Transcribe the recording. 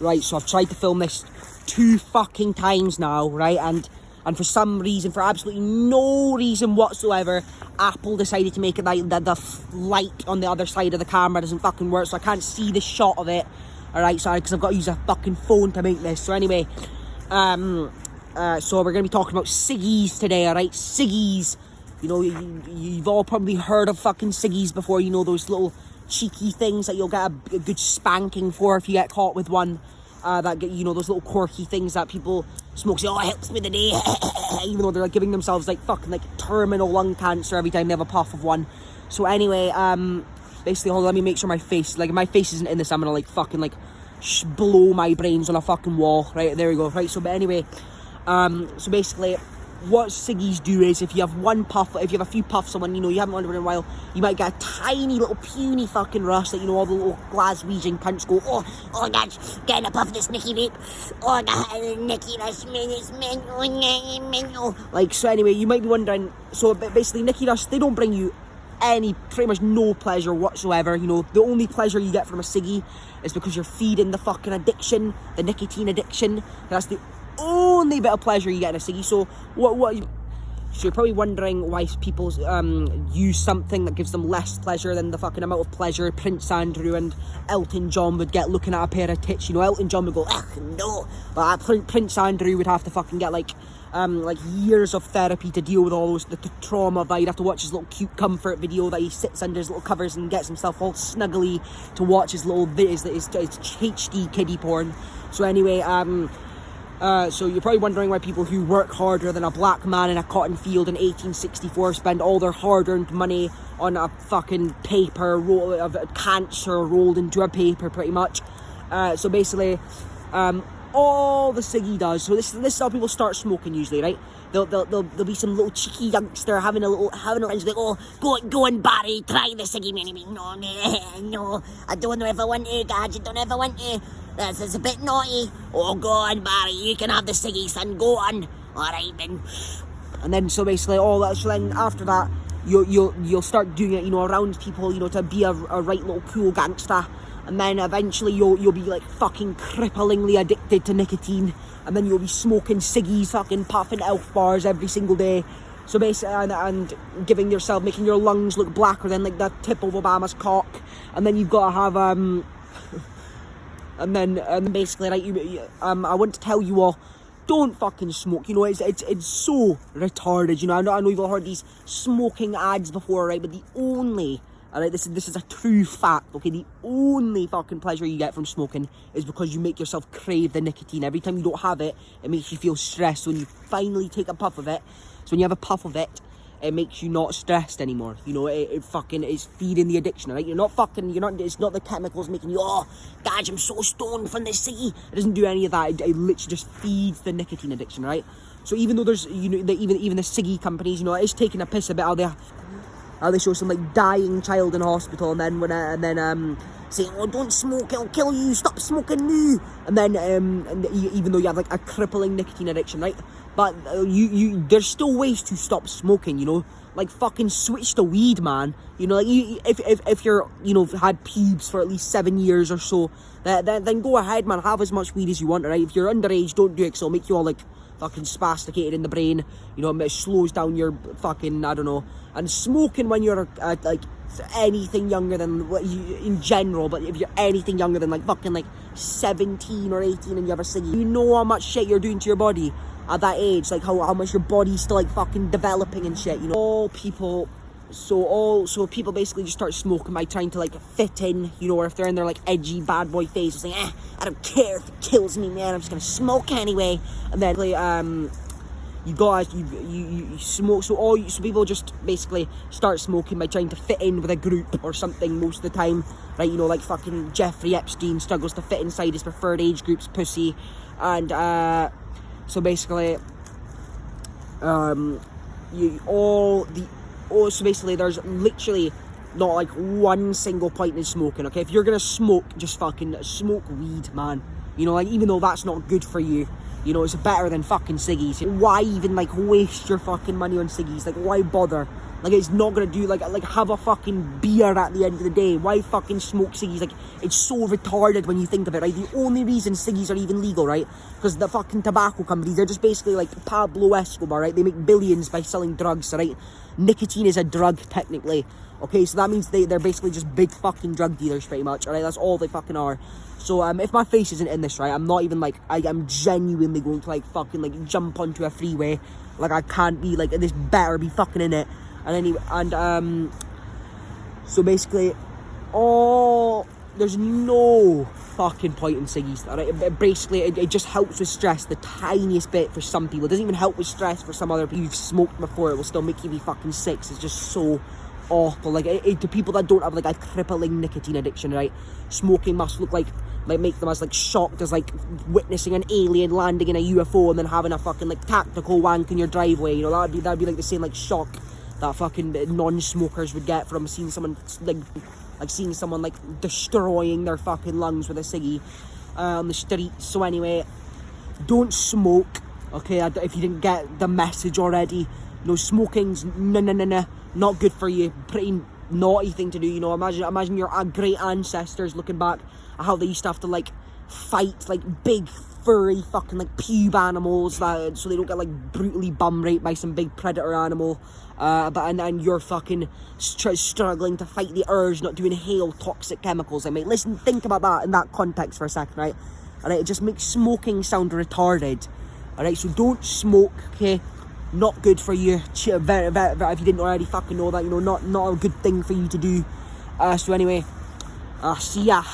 Right, so I've tried to film this 2 fucking times now, right, and for some reason, for absolutely no reason whatsoever, Apple decided to make it like the light on the other side of the camera doesn't fucking work, so I can't see the shot of it. Alright, sorry, because I've got to use a fucking phone to make this. So anyway, so we're going to be talking about ciggies today, alright? Ciggies. You know, you've all probably heard of fucking ciggies before. You know, those little cheeky things that you'll get a good spanking for if you get caught with one. That get, you know, those little quirky things that people smoke, say, oh, it helps me the day, even though they're like giving themselves like fucking like terminal lung cancer every time they have a puff of one. So anyway, basically, hold on, let me make sure my face, like, my face isn't in this. I'm gonna like fucking like blow my brains on a fucking wall. Right, there we go. Right, so but anyway, so basically, what ciggies do is, if you have one puff, if you have a few puffs of one, you know, you haven't done it in a while, you might get a tiny little puny fucking rush that, you know, all the little Glaswegian cunts go, oh God, getting a puff of this Nicky vape, oh God, Nicky, that's mental. Like, so anyway, you might be wondering, so basically, Nicky Rush, they don't bring you pretty much no pleasure whatsoever. You know, the only pleasure you get from a ciggy is because you're feeding the fucking addiction, the nicotine addiction. That's the only bit of pleasure you get in a ciggy. So so you're probably wondering why people use something that gives them less pleasure than the fucking amount of pleasure Prince Andrew and Elton John would get looking at a pair of tits. You know, Elton John would go, no, but Prince Andrew would have to fucking get like years of therapy to deal with all those the trauma that he'd have to watch his little cute comfort video that he sits under his little covers and gets himself all snuggly to watch his little his HD kiddie porn. So anyway, so you're probably wondering why people who work harder than a black man in a cotton field in 1864 spend all their hard-earned money on a fucking paper roll of cancer rolled into a paper, pretty much. So basically, all the ciggy does. So this is how people start smoking usually, right? There'll be some little cheeky youngster having a lunch, like, oh, go on, Barry, try the ciggy, man. No, I don't ever want to, God, I don't ever want to. This is a bit naughty. Oh, go on, Barry, you can have the ciggy, son, go on. Alright, then. And then, so basically, all that, so then after that, you'll start doing it, you know, around people, you know, to be a right little cool gangster. And then eventually you'll be like fucking cripplingly addicted to nicotine. And then you'll be smoking ciggies, fucking puffing elf bars every single day. So basically, and giving yourself, making your lungs look blacker than like the tip of Obama's cock. And then you've got to have, and then basically, like, I want to tell you all, don't fucking smoke. You know, it's so retarded. You know, I know you've all heard these smoking ads before, right? But the only, alright, this is a true fact. Okay, the only fucking pleasure you get from smoking is because you make yourself crave the nicotine. Every time you don't have it, it makes you feel stressed. When you finally take a puff of it, so when you have a puff of it, it makes you not stressed anymore. You know, it fucking is feeding the addiction, right? It's not the chemicals making you, oh, God, I'm so stoned from this ciggy. It doesn't do any of that. It literally just feeds the nicotine addiction, right? So even though there's, you know, even the ciggy companies, you know, it is taking a piss a bit how they show some like dying child in hospital, and then saying, oh, don't smoke, it'll kill you, stop smoking me. And then even though you have like a crippling nicotine addiction, right? But there's still ways to stop smoking, you know, like fucking switch to weed, man. You know, like if you're, you know, had pubes for at least 7 years or so, then go ahead, man, have as much weed as you want, right? If you're underage, don't do it, because it'll make you all like fucking spasticated in the brain. You know, it slows down your fucking, I don't know. And smoking when you're like anything younger than in general, but if you're anything younger than like fucking like 17 or 18 and you have a ciggy, you know how much shit you're doing to your body at that age, like how much your body's still like fucking developing and shit, you know. So people basically just start smoking by trying to like fit in, you know, or if they're in their like edgy bad boy phase, saying, I don't care if it kills me, man, I'm just gonna smoke anyway. And then you smoke, so people just basically start smoking by trying to fit in with a group or something most of the time, right? You know, like fucking Jeffrey Epstein struggles to fit inside his preferred age group's pussy. And so basically so basically there's literally not like one single point in smoking, okay? If you're gonna smoke, just fucking smoke weed, man. You know, like, even though that's not good for you, you know, it's better than fucking ciggies. Why even like waste your fucking money on ciggies? Like, why bother? Like, it's not gonna do, like have a fucking beer at the end of the day. Why fucking smoke ciggies? Like, it's so retarded when you think of it, right? The only reason ciggies are even legal, right? Because the fucking tobacco companies, they're just basically like Pablo Escobar, right? They make billions by selling drugs, right? Nicotine is a drug, technically. Okay, so that means they're basically just big fucking drug dealers, pretty much, alright? That's all they fucking are. So, if my face isn't in this, right, I'm not even, like, I'm genuinely going to, like, fucking, like, jump onto a freeway. Like, I can't be, like, this better be fucking in it. And anyway, and, so basically, there's no fucking point in ciggies, alright? Basically, it just helps with stress the tiniest bit for some people. It doesn't even help with stress for some other people. You've smoked before, it will still make you be fucking sick. It's just so awful. Like, to people that don't have, like, a crippling nicotine addiction, right, smoking must look like, might make them as, like, shocked as, like, witnessing an alien landing in a UFO and then having a fucking, like, tactical wank in your driveway, you know? That'd be like the same, like, shock that fucking non-smokers would get from seeing someone, like seeing someone, like, destroying their fucking lungs with a ciggy on the street. So anyway, don't smoke, okay? If you didn't get the message already, no, smoking's not good for you. Pretty naughty thing to do, you know? Imagine your great ancestors looking back at how they used to have to, like, fight, like, big furry fucking, like, pube animals so they don't get, like, brutally bum raped by some big predator animal. And you're fucking struggling to fight the urge not to inhale toxic chemicals. I mean, listen, think about that in that context for a second, right? Alright, it just makes smoking sound retarded. Alright, so don't smoke, okay? Not good for you. If you didn't already fucking know that, you know, not a good thing for you to do. So anyway, see ya.